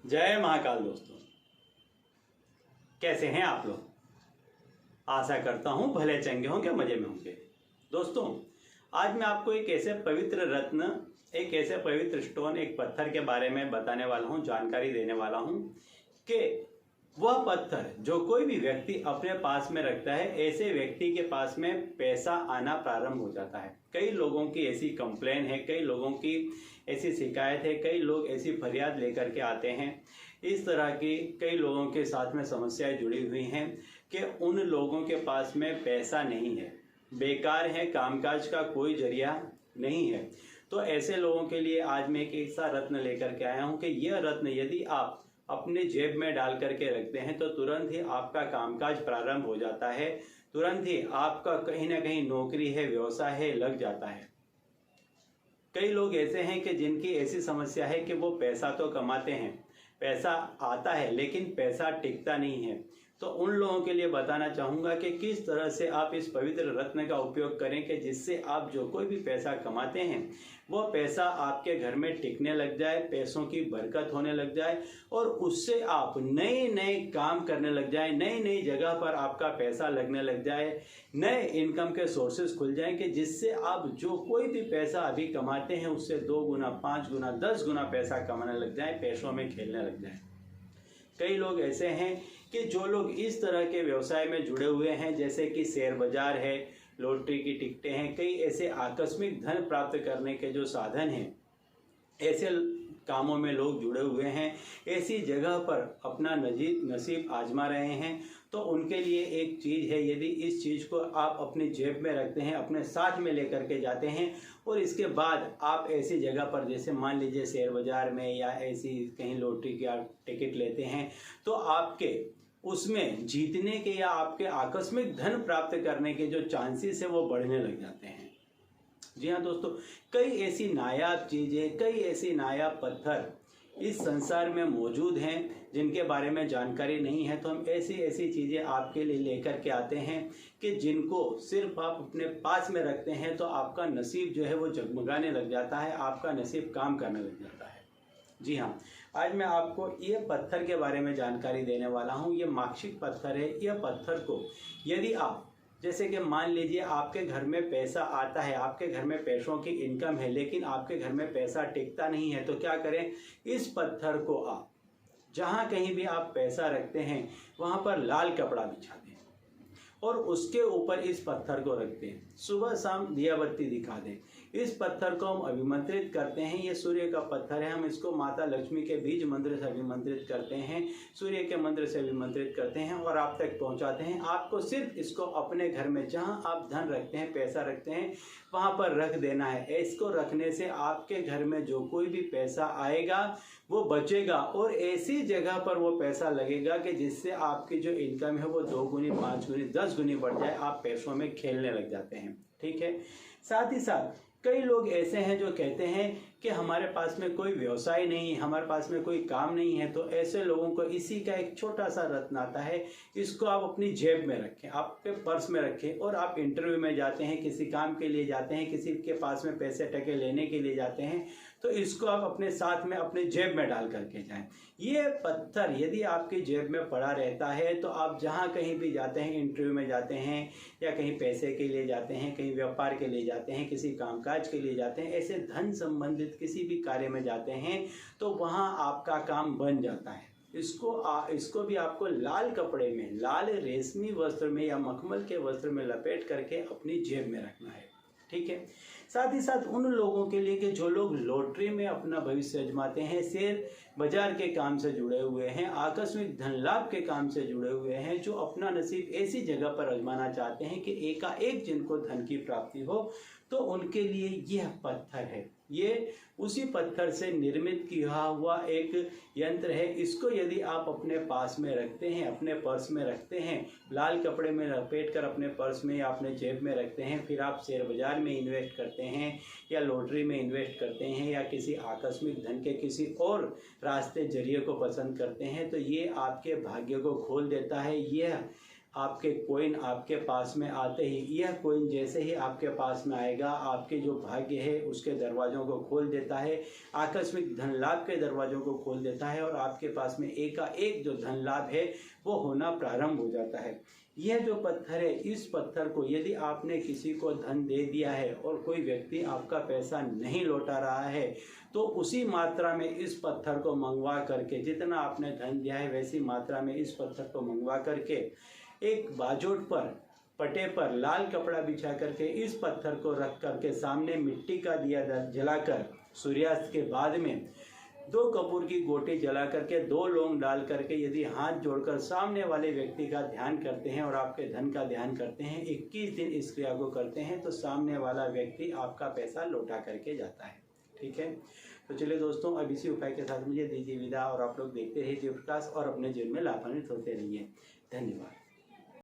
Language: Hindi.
जय महाकाल दोस्तों, कैसे हैं आप लोग। आशा करता हूं भले चंगे होंगे, मजे में होंगे। दोस्तों, आज मैं आपको एक ऐसे पवित्र रत्न, एक ऐसे पवित्र स्टोन, एक पत्थर के बारे में बताने वाला हूं, जानकारी देने वाला हूं कि वह पत्थर जो कोई भी व्यक्ति अपने पास में रखता है, ऐसे व्यक्ति के पास में पैसा आना प्रारंभ हो जाता है। कई लोगों की ऐसी कंप्लेन है, कई लोगों की ऐसी शिकायत है, कई लोग ऐसी फरियाद लेकर के आते हैं। इस तरह की कई लोगों के साथ में समस्याएं जुड़ी हुई हैं कि उन लोगों के पास में पैसा नहीं है, बेकार है, कामकाज का कोई जरिया नहीं है। तो ऐसे लोगों के लिए आज मैं एक ऐसा रत्न लेकर के आया हूं कि यह रत्न यदि आप अपने जेब में डाल करके रखते हैं तो तुरंत ही आपका कामकाज प्रारंभ हो जाता है, तुरंत ही आपका कहीं ना कहीं नौकरी है, व्यवसाय है, लग जाता है। कई लोग ऐसे हैं कि जिनकी ऐसी समस्या है कि वो पैसा तो कमाते हैं, पैसा आता है, लेकिन पैसा टिकता नहीं है। तो उन लोगों के लिए बताना चाहूँगा कि किस तरह से आप इस पवित्र रत्न का उपयोग करें कि जिससे आप जो कोई भी पैसा कमाते हैं वो पैसा आपके घर में टिकने लग जाए, पैसों की बरकत होने लग जाए और उससे आप नए नए काम करने लग जाए, नई नई जगह पर आपका पैसा लगने लग जाए, नए इनकम के सोर्सेज खुल जाएं कि जिससे आप जो कोई भी पैसा अभी कमाते हैं उससे 2 गुना, 5 गुना, 10 गुना पैसा कमाने लग जाए, पैसों में खेलने लग जाए। कई लोग ऐसे हैं कि जो लोग इस तरह के व्यवसाय में जुड़े हुए हैं, जैसे कि शेयर बाजार है, लॉटरी की टिकटें हैं, कई ऐसे आकस्मिक धन प्राप्त करने के जो साधन हैं, ऐसे कामों में लोग जुड़े हुए हैं, ऐसी जगह पर अपना नसीब आजमा रहे हैं। तो उनके लिए एक चीज़ है, यदि इस चीज़ को आप अपनी जेब में रखते हैं, अपने साथ में लेकर के जाते हैं और इसके बाद आप ऐसी जगह पर, जैसे मान लीजिए शेयर बाजार में या ऐसी कहीं लॉटरी की आप टिकट लेते हैं, तो आपके उसमें जीतने के या आपके आकस्मिक धन प्राप्त करने के जो चांसेस है वो बढ़ने लग जाते हैं। जी हाँ दोस्तों, कई ऐसी नायाब चीज़ें, कई ऐसी नायाब पत्थर इस संसार में मौजूद हैं जिनके बारे में जानकारी नहीं है। तो हम ऐसी ऐसी चीज़ें आपके लिए लेकर के आते हैं कि जिनको सिर्फ आप अपने पास में रखते हैं तो आपका नसीब जो है वो जगमगाने लग जाता है, आपका नसीब काम करने लग जाता है। जी हाँ, आज मैं आपको ये पत्थर के बारे में जानकारी देने वाला हूँ। ये माक्षिक पत्थर है। यह पत्थर को यदि आप, जैसे कि मान लीजिए आपके घर में पैसा आता है, आपके घर में पैसों की इनकम है, लेकिन आपके घर में पैसा टिकता नहीं है, तो क्या करें, इस पत्थर को आप जहाँ कहीं भी आप पैसा रखते हैं वहाँ पर लाल कपड़ा बिछा दें और उसके ऊपर इस पत्थर को रखते हैं, सुबह शाम दिया बत्ती दिखा दें। इस पत्थर को हम अभिमंत्रित करते हैं। ये सूर्य का पत्थर है, हम इसको माता लक्ष्मी के बीज मंत्र से अभिमंत्रित करते हैं, सूर्य के मंत्र से अभिमंत्रित करते हैं और आप तक पहुंचाते हैं। आपको सिर्फ इसको अपने घर में जहां आप धन रखते हैं, पैसा रखते हैं, वहां पर रख देना है। इसको रखने से आपके घर में जो कोई भी पैसा आएगा वो बचेगा और ऐसी जगह पर वो पैसा लगेगा कि जिससे आपकी जो इनकम है वो 2 गुनी, 5 गुनी, 10 गुनी बढ़ जाए। आप पैसों में खेलने लग जाते हैं। ठीक है। साथ ही साथ कई लोग ऐसे हैं जो कहते हैं कि हमारे पास में कोई व्यवसाय नहीं है, हमारे पास में कोई काम नहीं है। तो ऐसे लोगों को इसी का एक छोटा सा रत्न आता है, इसको आप अपनी जेब में रखें, आपके पर्स में रखें और आप इंटरव्यू में जाते हैं, किसी काम के लिए जाते हैं, किसी के पास में पैसे टके लेने के लिए जाते हैं, तो इसको आप अपने साथ में अपने जेब में डाल करके जाएं। ये पत्थर यदि आपकी जेब में पड़ा रहता है तो आप जहाँ कहीं भी जाते हैं, इंटरव्यू में जाते हैं या कहीं पैसे के लिए जाते हैं, कहीं व्यापार के लिए जाते हैं, किसी कामकाज के लिए जाते हैं, ऐसे धन संबंधित किसी भी कार्य में जाते हैं तो वहाँ आपका काम बन जाता है। इसको भी आपको लाल कपड़े में, लाल रेशमी वस्त्र में या मखमल के वस्त्र में लपेट करके अपनी जेब में रखना है। ठीक है। साथ ही साथ उन लोगों के लिए कि जो लोग लॉटरी में अपना भविष्य आजमाते हैं, शेयर बाजार के काम से जुड़े हुए हैं, आकस्मिक धन लाभ के काम से जुड़े हुए हैं, जो अपना नसीब ऐसी जगह पर आजमाना चाहते हैं कि एकाएक जिनको धन की प्राप्ति हो, तो उनके लिए यह पत्थर है। ये उसी पत्थर से निर्मित किया हुआ एक यंत्र है। इसको यदि आप अपने पास में रखते हैं, अपने पर्स में रखते हैं, लाल कपड़े में लपेट कर अपने पर्स में या अपने जेब में रखते हैं, फिर आप शेयर बाजार में इन्वेस्ट करते हैं या लॉटरी में इन्वेस्ट करते हैं या किसी आकस्मिक धन के किसी और रास्ते जरिए को पसंद करते हैं, तो ये आपके भाग्य को खोल देता है। यह आपके कॉइन आपके पास में आते ही, यह कॉइन जैसे ही आपके पास में आएगा, आपके जो भाग्य है उसके दरवाज़ों को खोल देता है, आकस्मिक धन लाभ के दरवाज़ों को खोल देता है और आपके पास में एकाएक जो धन लाभ है वो होना प्रारंभ हो जाता है। यह जो पत्थर है, इस पत्थर को यदि आपने किसी को धन दे दिया है और कोई व्यक्ति आपका पैसा नहीं लौटा रहा है, तो उसी मात्रा में इस पत्थर को मंगवा करके, जितना आपने धन दिया है वैसी मात्रा में इस पत्थर को मंगवा करके एक बाजोट पर, पटे पर लाल कपड़ा बिछा करके इस पत्थर को रख करके सामने मिट्टी का दिया जलाकर सूर्यास्त के बाद में 2 कपूर की गोटी जला करके 2 लौंग डाल करके यदि हाथ जोड़कर सामने वाले व्यक्ति का ध्यान करते हैं और आपके धन का ध्यान करते हैं, 21 दिन इस क्रिया को करते हैं, तो सामने वाला व्यक्ति आपका पैसा लौटा करके जाता है। ठीक है, तो चलिए दोस्तों, अब इसी उपाय के साथ मुझे दीजिए विदा और आप लोग देखते रहिए जीव प्रकाश और अपने जीवन में लाभान्वित होते रहिए। धन्यवाद।